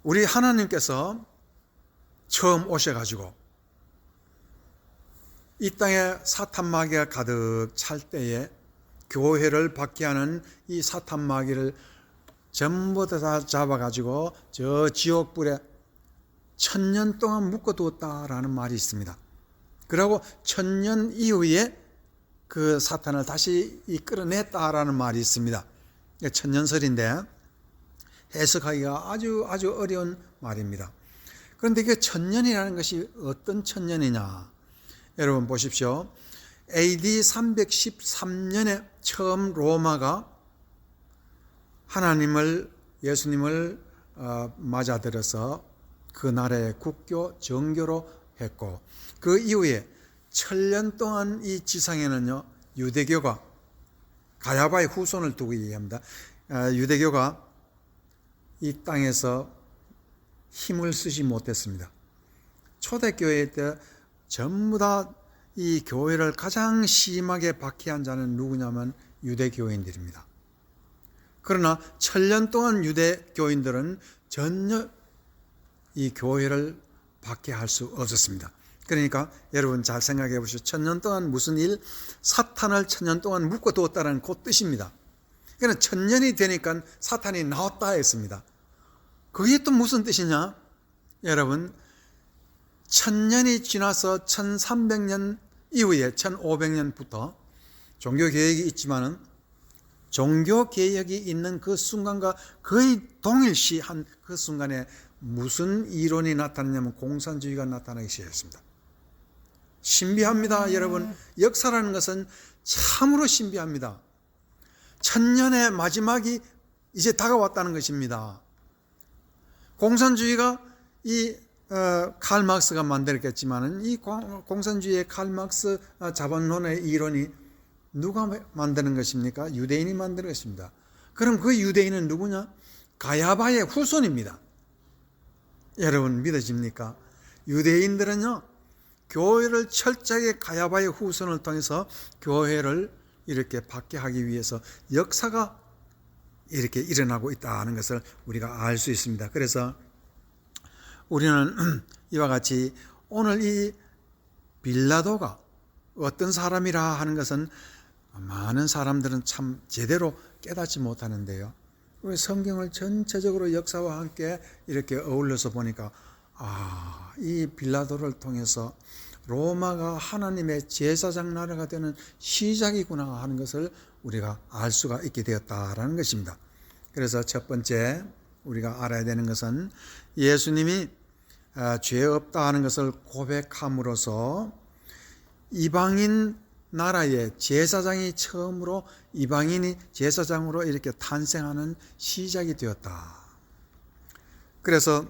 우리 하나님께서 처음 오셔가지고 이 땅에 사탄 마귀가 가득 찰 때에 교회를 박해하는 이 사탄 마귀를 전부 다 잡아가지고 저 지옥불에 1000년 동안 묶어두었다라는 말이 있습니다. 그리고 1000년 이후에 그 사탄을 다시 끌어냈다라는 말이 있습니다. 1000년설인데 해석하기가 아주 어려운 말입니다. 그런데 이게 1000년이라는 것이 어떤 1000년이냐? 여러분 보십시오. AD 313년에 처음 로마가 예수님을 맞아들여서 그 나라의 국교, 정교로 했고, 그 이후에 1000년 동안 이 지상에는요, 유대교가, 가야바의 후손을 두고 얘기합니다. 유대교가 이 땅에서 힘을 쓰지 못했습니다. 초대교회 때 전부 다 이 교회를 가장 심하게 박해한 자는 누구냐면 유대교인들입니다. 그러나 1000년 동안 유대교인들은 전혀 이 교회를 박해할 수 없었습니다. 그러니까 여러분 잘 생각해 보시죠. 1000년 동안 무슨 일? 사탄을 1000년 동안 묶어두었다는 그 뜻입니다. 그러니까 1000년이 되니까 사탄이 나왔다 했습니다. 그게 또 무슨 뜻이냐? 여러분 1000년이 지나서 1300년 이후에 1500년부터 종교개혁이 있지만은 종교개혁이 있는 그 순간과 거의 동일시한 그 순간에 무슨 이론이 나타나냐면 공산주의가 나타나기 시작했습니다. 신비합니다. 여러분, 역사라는 것은 참으로 신비합니다. 1000년의 마지막이 이제 다가왔다는 것입니다. 공산주의가 칼 막스가 만들었겠지만은 이 공산주의의 칼 막스 자본론의 이론이 누가 만드는 것입니까? 유대인이 만드는 것입니다. 그럼 그 유대인은 누구냐? 가야바의 후손입니다. 여러분 믿어집니까? 유대인들은요, 교회를 철저하게 가야바의 후손을 통해서 교회를 이렇게 박해하기 위해서 역사가 이렇게 일어나고 있다는 것을 우리가 알 수 있습니다. 그래서 우리는 이와 같이 오늘 이 빌라도가 어떤 사람이라 하는 것은 많은 사람들은 참 제대로 깨닫지 못하는데요. 우리 성경을 전체적으로 역사와 함께 이렇게 어울려서 보니까 이 빌라도를 통해서 로마가 하나님의 제사장 나라가 되는 시작이구나 하는 것을 우리가 알 수가 있게 되었다라는 것입니다. 그래서 첫 번째 우리가 알아야 되는 것은 예수님이 죄 없다 하는 것을 고백함으로써 이방인 나라의 제사장이 처음으로 이방인이 제사장으로 이렇게 탄생하는 시작이 되었다. 그래서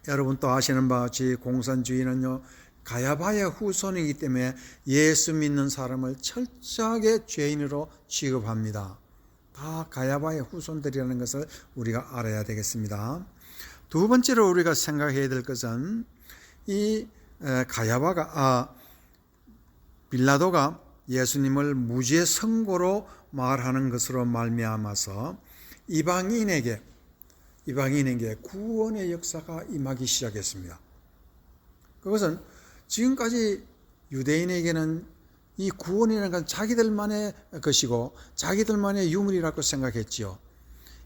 여러분 또 아시는 바와 같이 공산주의는요, 가야바의 후손이기 때문에 예수 믿는 사람을 철저하게 죄인으로 취급합니다. 다 가야바의 후손들이라는 것을 우리가 알아야 되겠습니다. 두 번째로 우리가 생각해야 될 것은 이 빌라도가 예수님을 무죄 선고로 말하는 것으로 말미암아서 이방인에게 구원의 역사가 임하기 시작했습니다. 그것은 지금까지 유대인에게는 이 구원이라는 건 자기들만의 것이고 자기들만의 유물이라고 생각했지요.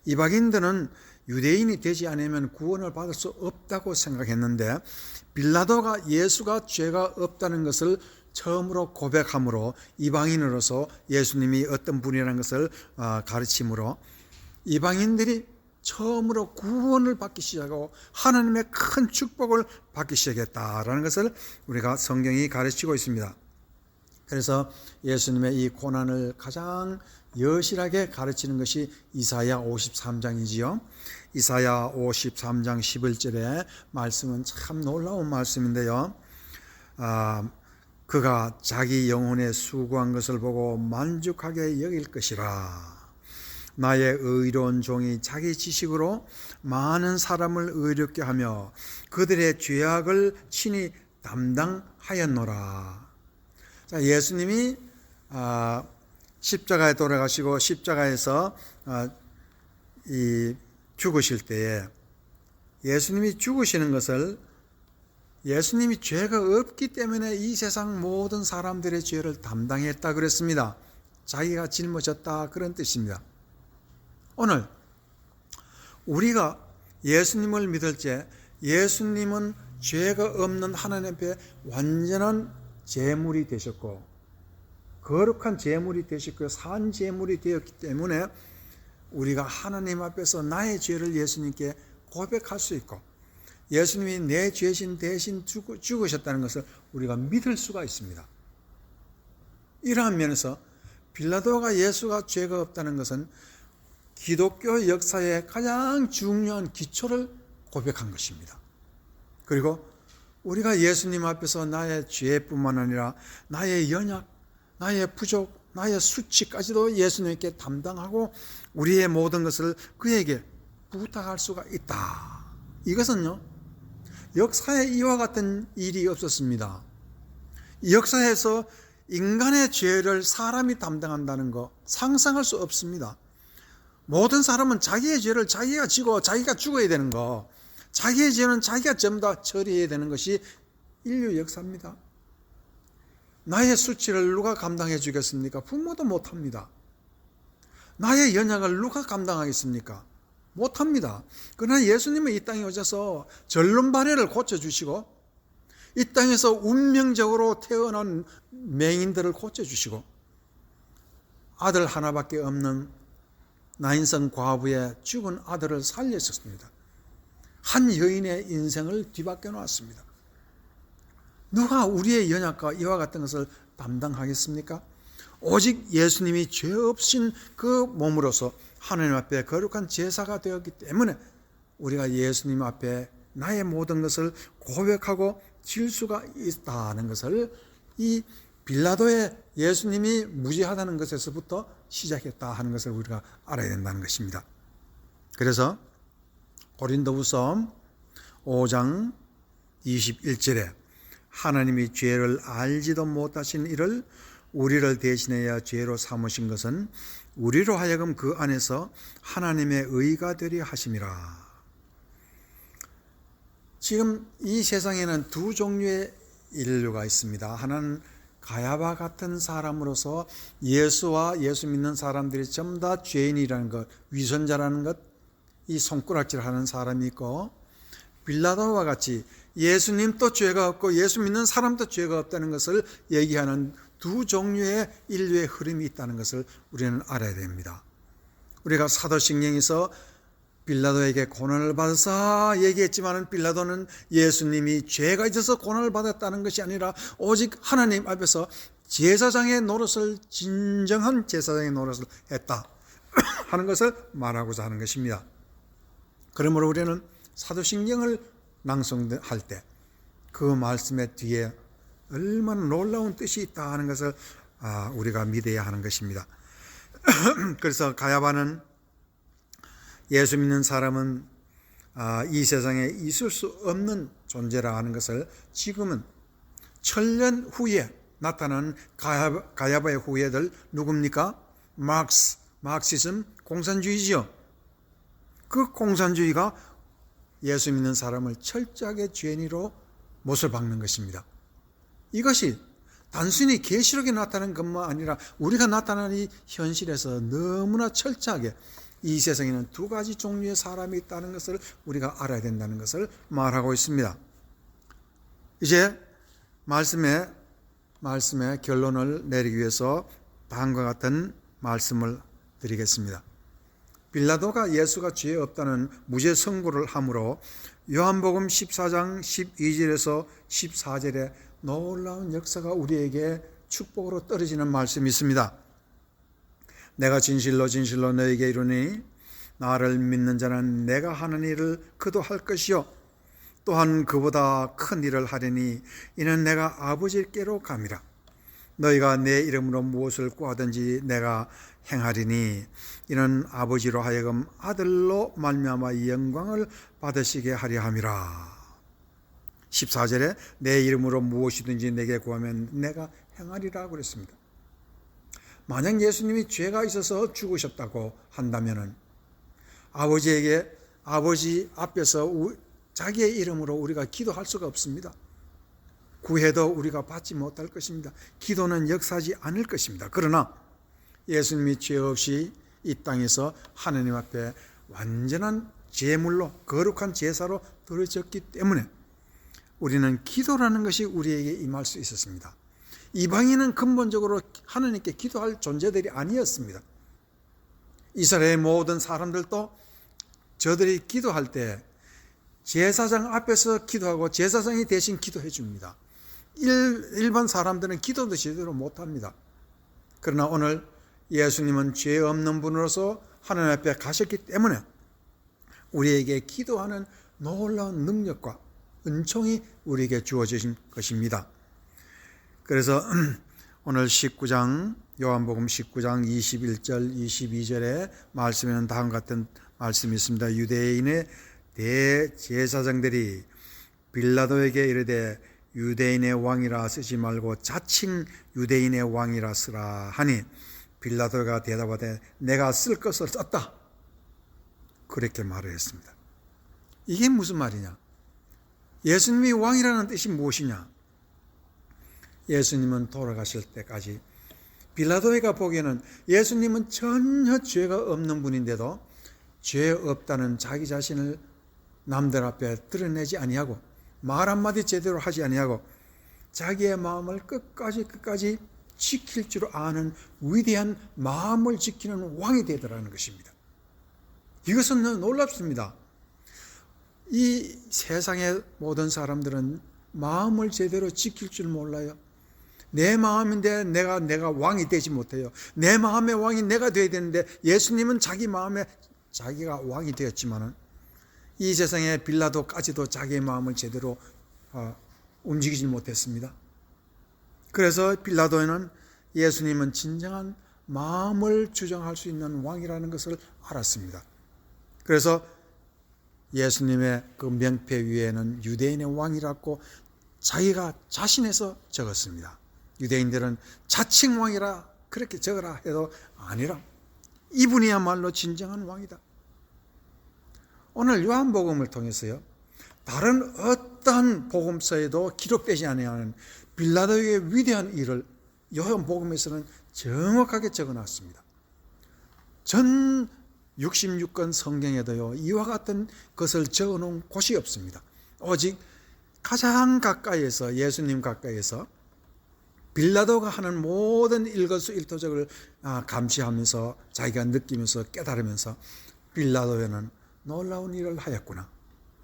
이방인들은 유대인이 되지 않으면 구원을 받을 수 없다고 생각했는데 빌라도가 예수가 죄가 없다는 것을 처음으로 고백함으로 이방인으로서 예수님이 어떤 분이라는 것을 가르침으로 이방인들이 처음으로 구원을 받기 시작하고 하나님의 큰 축복을 받기 시작했다라는 것을 우리가 성경이 가르치고 있습니다. 그래서 예수님의 이 고난을 가장 여실하게 가르치는 것이 이사야 53장이지요. 이사야 53장 11절의 말씀은 참 놀라운 말씀인데요. 그가 자기 영혼에 수고한 것을 보고 만족하게 여길 것이라. 나의 의로운 종이 자기 지식으로 많은 사람을 의롭게 하며 그들의 죄악을 친히 담당하였노라. 자, 예수님이 십자가에 돌아가시고 십자가에서 죽으실 때에 예수님이 죽으시는 것을 예수님이 죄가 없기 때문에 이 세상 모든 사람들의 죄를 담당했다 그랬습니다. 자기가 짊어졌다 그런 뜻입니다. 오늘 우리가 예수님을 믿을 때 예수님은 죄가 없는 하나님 앞에 완전한 제물이 되셨고 거룩한 제물이 되셨고 산 제물이 되었기 때문에 우리가 하나님 앞에서 나의 죄를 예수님께 고백할 수 있고 예수님이 내 죄신 대신 죽으셨다는 것을 우리가 믿을 수가 있습니다. 이러한 면에서 빌라도가 예수가 죄가 없다는 것은 기독교 역사의 가장 중요한 기초를 고백한 것입니다. 그리고 우리가 예수님 앞에서 나의 죄뿐만 아니라 나의 연약, 나의 부족, 나의 수치까지도 예수님께 담당하고 우리의 모든 것을 그에게 부탁할 수가 있다. 이것은요, 역사에 이와 같은 일이 없었습니다. 역사에서 인간의 죄를 사람이 담당한다는 거 상상할 수 없습니다. 모든 사람은 자기의 죄를 자기가 지고 자기가 죽어야 되는 거, 자기의 죄는 자기가 전부 다 처리해야 되는 것이 인류 역사입니다. 나의 수치를 누가 감당해 주겠습니까? 부모도 못합니다. 나의 연약을 누가 감당하겠습니까? 못합니다. 그러나 예수님은 이 땅에 오셔서 절름발해를 고쳐주시고 이 땅에서 운명적으로 태어난 맹인들을 고쳐주시고 아들 하나밖에 없는 나인성 과부의 죽은 아들을 살리셨습니다. 한 여인의 인생을 뒤바뀌어 놓았습니다. 누가 우리의 연약과 이와 같은 것을 담당하겠습니까? 오직 예수님이 죄 없인 그 몸으로서 하나님 앞에 거룩한 제사가 되었기 때문에 우리가 예수님 앞에 나의 모든 것을 고백하고 질 수가 있다는 것을 이 빌라도의 예수님이 무죄하다는 것에서부터 시작했다 하는 것을 우리가 알아야 된다는 것입니다. 그래서 고린도후서 5장 21절에 하나님이 죄를 알지도 못하신 이를 우리를 대신하여 죄로 삼으신 것은 우리로 하여금 그 안에서 하나님의 의가 되려 하심이라. 지금 이 세상에는 두 종류의 인류가 있습니다. 하나는 가야바 같은 사람으로서 예수와 예수 믿는 사람들이 전부 다 죄인이라는 것, 위선자라는 것, 이 손가락질하는 사람이 있고, 빌라도와 같이 예수님도 죄가 없고 예수 믿는 사람도 죄가 없다는 것을 얘기하는 두 종류의 인류의 흐름이 있다는 것을 우리는 알아야 됩니다. 우리가 사도신경에서 빌라도에게 고난을 받아서 얘기했지만 빌라도는 예수님이 죄가 있어서 고난을 받았다는 것이 아니라 오직 하나님 앞에서 제사장의 노릇을 진정한 제사장의 노릇을 했다 하는 것을 말하고자 하는 것입니다. 그러므로 우리는 사도신경을 낭송할 때 그 말씀의 뒤에 얼마나 놀라운 뜻이 있다 하는 것을 우리가 믿어야 하는 것입니다. 그래서 가야바는 예수 믿는 사람은 이 세상에 있을 수 없는 존재라 하는 것을 지금은 천년 후에 나타난 가야바의 후예들 누굽니까? 마르크시즘, 공산주의지요. 그 공산주의가 예수 믿는 사람을 철저하게 죄인으로 못을 박는 것입니다. 이것이 단순히 계시록에 나타난 것만 아니라 우리가 나타난 이 현실에서 너무나 철저하게 이 세상에는 두 가지 종류의 사람이 있다는 것을 우리가 알아야 된다는 것을 말하고 있습니다. 이제 말씀의 결론을 내리기 위해서 다음과 같은 말씀을 드리겠습니다. 빌라도가 예수가 죄 없다는 무죄 선고를 함으로 요한복음 14장 12절에서 14절에 놀라운 역사가 우리에게 축복으로 떨어지는 말씀이 있습니다. 내가 진실로 진실로 너에게 이르니 나를 믿는 자는 내가 하는 일을 그도 할 것이요 또한 그보다 큰 일을 하리니 이는 내가 아버지께로 감이라. 너희가 내 이름으로 무엇을 구하든지 내가 행하리니 이는 아버지로 하여금 아들로 말미암아 영광을 받으시게 하려 함이라. 14절에 내 이름으로 무엇이든지 내게 구하면 내가 행하리라 그랬습니다. 만약 예수님이 죄가 있어서 죽으셨다고 한다면은 아버지 앞에서 자기의 이름으로 우리가 기도할 수가 없습니다. 구해도 우리가 받지 못할 것입니다. 기도는 역사하지 않을 것입니다. 그러나 예수님이 죄 없이 이 땅에서 하나님 앞에 완전한 제물로 거룩한 제사로 드려졌기 때문에 우리는 기도라는 것이 우리에게 임할 수 있었습니다. 이방인은 근본적으로 하나님께 기도할 존재들이 아니었습니다. 이스라엘의 모든 사람들도 저들이 기도할 때 제사장 앞에서 기도하고 제사장이 대신 기도해 줍니다. 일반 사람들은 기도도 제대로 못합니다. 그러나 오늘 예수님은 죄 없는 분으로서 하나님 앞에 가셨기 때문에 우리에게 기도하는 놀라운 능력과 은총이 우리에게 주어진 것입니다. 그래서 오늘 19장 요한복음 19장 21절 22절의 말씀에는 다음과 같은 말씀이 있습니다. 유대인의 대제사장들이 빌라도에게 이르되 유대인의 왕이라 쓰지 말고 자칭 유대인의 왕이라 쓰라 하니 빌라도가 대답하되 내가 쓸 것을 썼다. 그렇게 말을 했습니다. 이게 무슨 말이냐? 예수님이 왕이라는 뜻이 무엇이냐? 예수님은 돌아가실 때까지 빌라도가 보기에는 예수님은 전혀 죄가 없는 분인데도 죄 없다는 자기 자신을 남들 앞에 드러내지 아니하고 말 한마디 제대로 하지 아니하고 자기의 마음을 끝까지 지킬 줄 아는 위대한 마음을 지키는 왕이 되더라는 것입니다. 이것은 놀랍습니다. 이 세상의 모든 사람들은 마음을 제대로 지킬 줄 몰라요. 내 마음인데 내가 왕이 되지 못해요. 내 마음의 왕이 내가 되어야 되는데 예수님은 자기 마음에 자기가 왕이 되었지만은 이 세상의 빌라도까지도 자기의 마음을 제대로 움직이지 못했습니다. 그래서 빌라도는 예수님은 진정한 마음을 주장할 수 있는 왕이라는 것을 알았습니다. 그래서 예수님의 그 명패 위에는 유대인의 왕이라고 자기가 자신해서 적었습니다. 유대인들은 자칭 왕이라 그렇게 적으라 해도 아니라 이분이야말로 진정한 왕이다. 오늘 요한복음을 통해서요, 다른 어떤 복음서에도 기록되지 않는 빌라도의 위대한 일을 요한복음에서는 정확하게 적어놨습니다. 전 66권 성경에도요, 이와 같은 것을 적어놓은 곳이 없습니다. 오직 가장 가까이에서, 예수님 가까이에서 빌라도가 하는 모든 일거수일투족을 감시하면서 자기가 느끼면서 깨달으면서 빌라도에는 놀라운 일을 하였구나.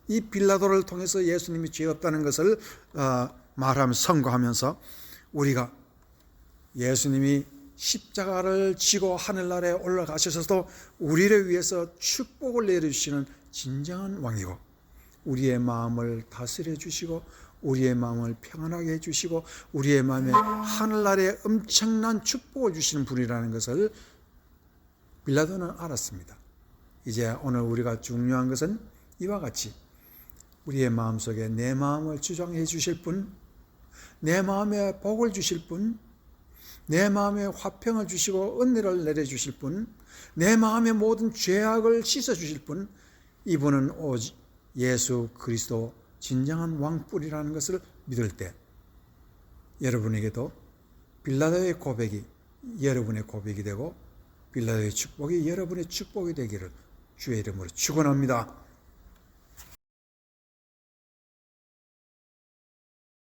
이 빌라도를 통해서 예수님이 죄 없다는 것을 말하면서 선고하면서 우리가 예수님이 십자가를 지고 하늘나라에 올라가셔서도 우리를 위해서 축복을 내려주시는 진정한 왕이고 우리의 마음을 다스려 주시고 우리의 마음을 평안하게 해주시고 우리의 마음에 하늘나라에 엄청난 축복을 주시는 분이라는 것을 빌라도는 알았습니다. 이제 오늘 우리가 중요한 것은 이와 같이 우리의 마음속에 내 마음을 주장해 주실 분, 내 마음에 복을 주실 분, 내 마음에 화평을 주시고 은혜를 내려주실 분, 내 마음의 모든 죄악을 씻어주실 분, 이분은 오직 예수 그리스도 진정한 왕뿐이라는 것을 믿을 때 여러분에게도 빌라도의 고백이 여러분의 고백이 되고 빌라도의 축복이 여러분의 축복이 되기를 주의 이름으로 축원합니다.